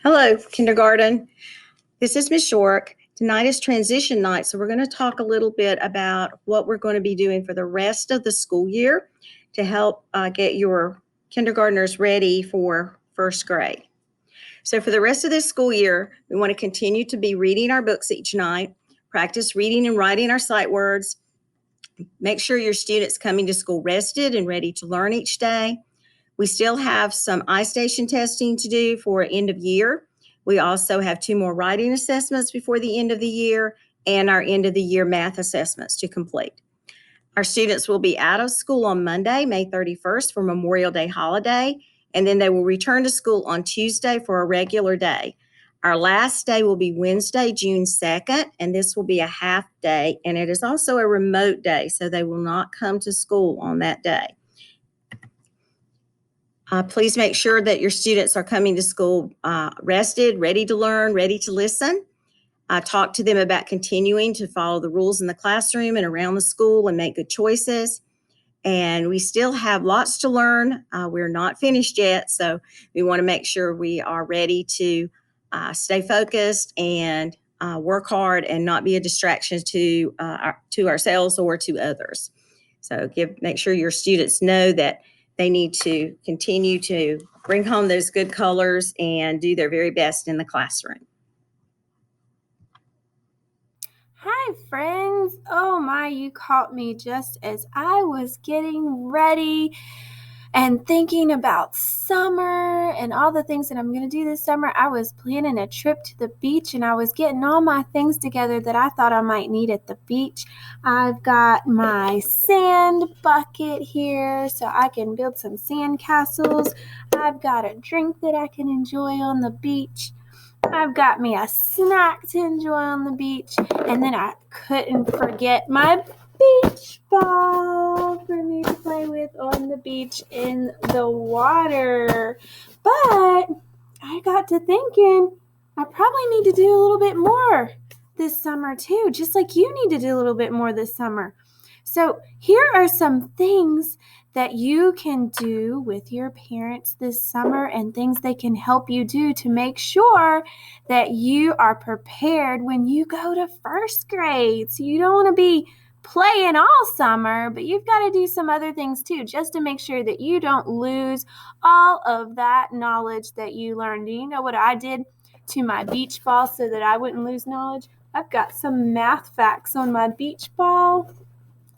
Hello, kindergarten. This is Miss York. Tonight is transition night, so we're going to talk a little bit about what we're going to be doing for the rest of the school year to help get your kindergartners ready for first grade. So for the rest of this school year, we want to continue to be reading our books each night, practice reading and writing our sight words, make sure your students coming to school rested and ready to learn each day. We still have some iStation testing to do for end of year. We also have 2 more writing assessments before the end of the year and our end of the year math assessments to complete. Our students will be out of school on Monday, May 31st for Memorial Day holiday, and then they will return to school on Tuesday for a regular day. Our last day will be Wednesday, June 2nd, and this will be a half day, and it is also a remote day, so they will not come to school on that day. Please make sure that your students are coming to school rested, ready to learn, ready to listen. Talk to them about continuing to follow the rules in the classroom and around the school and make good choices. And we still have lots to learn. We're not finished yet, so we want to make sure we are ready to stay focused and work hard and not be a distraction to ourselves or to others. So make sure your students know that they need to continue to bring home those good colors and do their very best in the classroom. Hi, friends. Oh my, you caught me just as I was getting ready and thinking about summer and all the things that I'm going to do this summer. I was planning a trip to the beach and I was getting all my things together that I thought I might need at the beach. I've got my sand bucket here so I can build some sand castles. I've got a drink that I can enjoy on the beach. I've got me a snack to enjoy on the beach, and then I couldn't forget my beach ball for me to play with on the beach in the water. But I got to thinking I probably need to do a little bit more this summer too, just like you need to do a little bit more this summer. So here are some things that you can do with your parents this summer and things they can help you do to make sure that you are prepared when you go to first grade. So you don't want to be playing all summer, but you've got to do some other things too, just to make sure that you don't lose all of that knowledge that you learned. Do you know what I did to my beach ball so that I wouldn't lose knowledge? I've got some math facts on my beach ball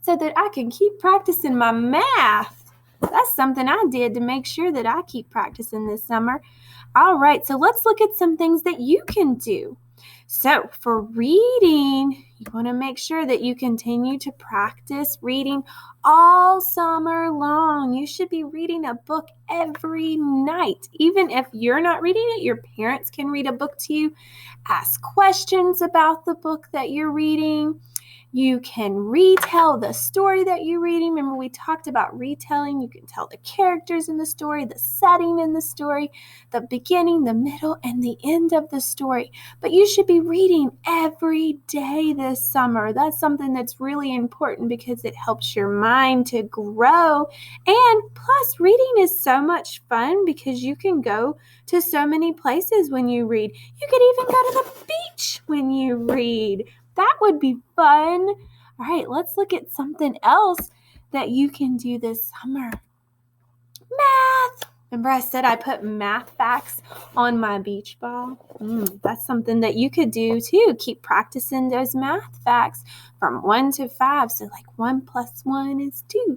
so that I can keep practicing my math. That's something I did to make sure that I keep practicing this summer. All right, so let's look at some things that you can do. So for reading, you want to make sure that you continue to practice reading all summer long. You should be reading a book every night. Even if you're not reading it, your parents can read a book to you. Ask questions about the book that you're reading. You can retell the story that you're reading. Remember, we talked about retelling. You can tell the characters in the story, the setting in the story, the beginning, the middle, and the end of the story. But you should be reading every day this summer. That's something that's really important because it helps your mind to grow. And plus, reading is so much fun because you can go to so many places when you read. You could even go to the beach when you read. That would be fun. All right, let's look at something else that you can do this summer. Math. Remember I said I put math facts on my beach ball? That's something that you could do too. Keep practicing those math facts from 1 to 5. So like 1 plus 1 is 2,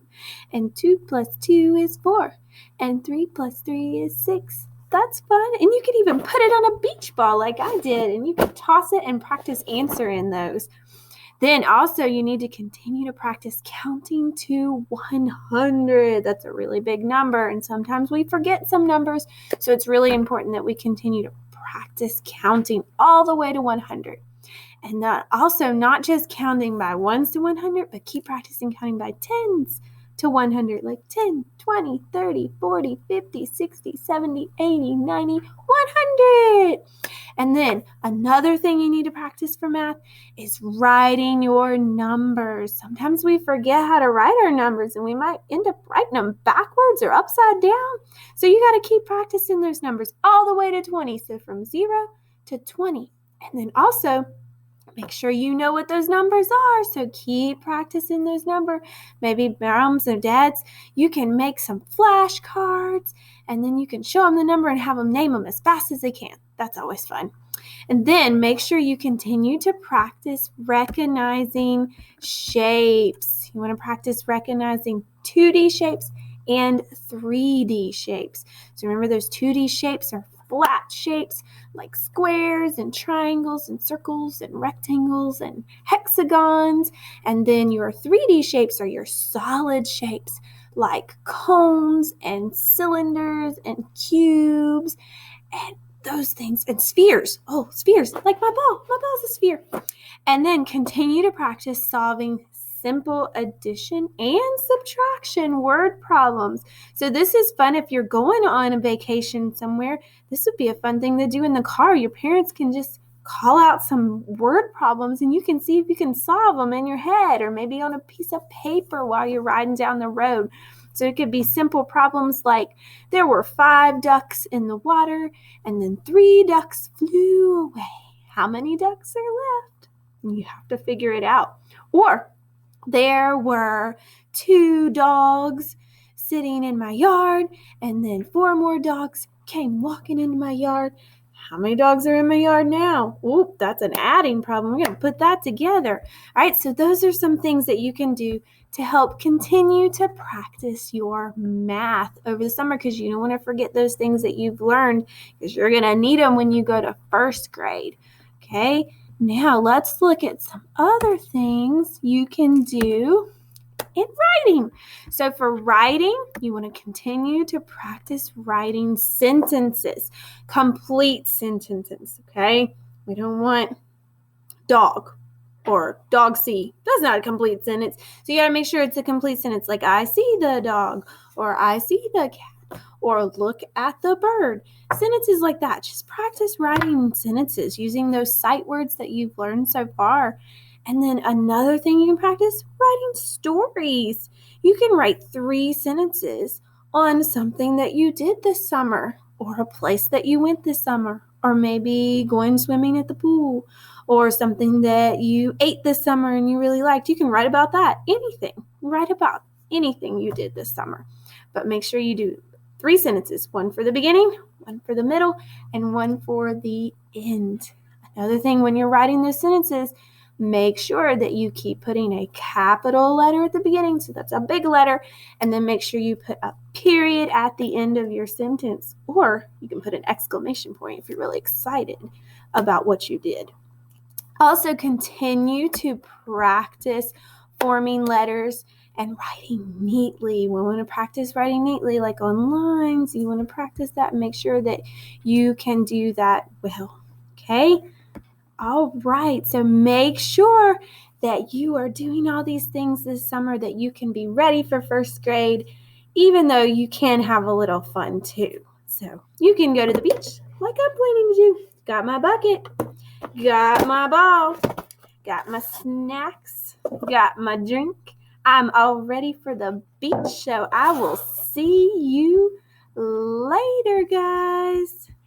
and 2 plus 2 is 4, and 3 plus 3 is 6. That's fun. And you could even put it on a beach ball like I did, and you could toss it and practice answering those. Then also you need to continue to practice counting to 100. That's a really big number, and sometimes we forget some numbers. So it's really important that we continue to practice counting all the way to 100. And also not just counting by 1s to 100, but keep practicing counting by 10s to 100, like 10, 20, 30, 40, 50, 60, 70, 80, 90, 100. And then another thing you need to practice for math is writing your numbers. Sometimes we forget how to write our numbers and we might end up writing them backwards or upside down. So you got to keep practicing those numbers all the way to 20. So from 0 to 20. And then also make sure you know what those numbers are. So keep practicing those numbers. Maybe moms or dads, you can make some flashcards and then you can show them the number and have them name them as fast as they can. That's always fun. And then make sure you continue to practice recognizing shapes. You want to practice recognizing 2D shapes and 3D shapes. So remember, those 2D shapes are flat shapes like squares and triangles and circles and rectangles and hexagons. And then your 3D shapes are your solid shapes like cones and cylinders and cubes and those things, and spheres. Oh, spheres, like my ball. My ball's a sphere. And then continue to practice solving simple addition and subtraction word problems. So this is fun if you're going on a vacation somewhere. This would be a fun thing to do in the car. Your parents can just call out some word problems and you can see if you can solve them in your head or maybe on a piece of paper while you're riding down the road. So it could be simple problems like there were 5 ducks in the water and then 3 ducks flew away. How many ducks are left? You have to figure it out. Or there were 2 dogs sitting in my yard and then 4 more dogs came walking into my yard. How many dogs are in my yard now? Oop, that's an adding problem. We're going to put that together. All right, so those are some things that you can do to help continue to practice your math over the summer, because you don't want to forget those things that you've learned, because you're going to need them when you go to first grade. Okay, now let's look at some other things you can do in writing. So for writing, you want to continue to practice writing sentences, complete sentences, okay? We don't want dog or dog see. That's not a complete sentence. So you got to make sure it's a complete sentence, like I see the dog or I see the cat or look at the bird. Sentences like that. Just practice writing sentences using those sight words that you've learned so far. And then another thing you can practice, writing stories. You can write 3 sentences on something that you did this summer or a place that you went this summer or maybe going swimming at the pool or something that you ate this summer and you really liked. You can write about that. Anything. Write about anything you did this summer. But make sure you do 3 sentences, 1 for the beginning, 1 for the middle, and 1 for the end. Another thing when you're writing those sentences, make sure that you keep putting a capital letter at the beginning, so that's a big letter, and then make sure you put a period at the end of your sentence, or you can put an exclamation point if you're really excited about what you did. Also, continue to practice forming letters and writing neatly. We want to practice writing neatly, like on lines. You want to practice that and make sure that you can do that well, okay? All right, so make sure that you are doing all these things this summer that you can be ready for first grade, even though you can have a little fun too. So you can go to the beach like I'm planning to do. Got my bucket, got my ball, got my snacks, got my drink. I'm all ready for the beach, so I will see you later, guys.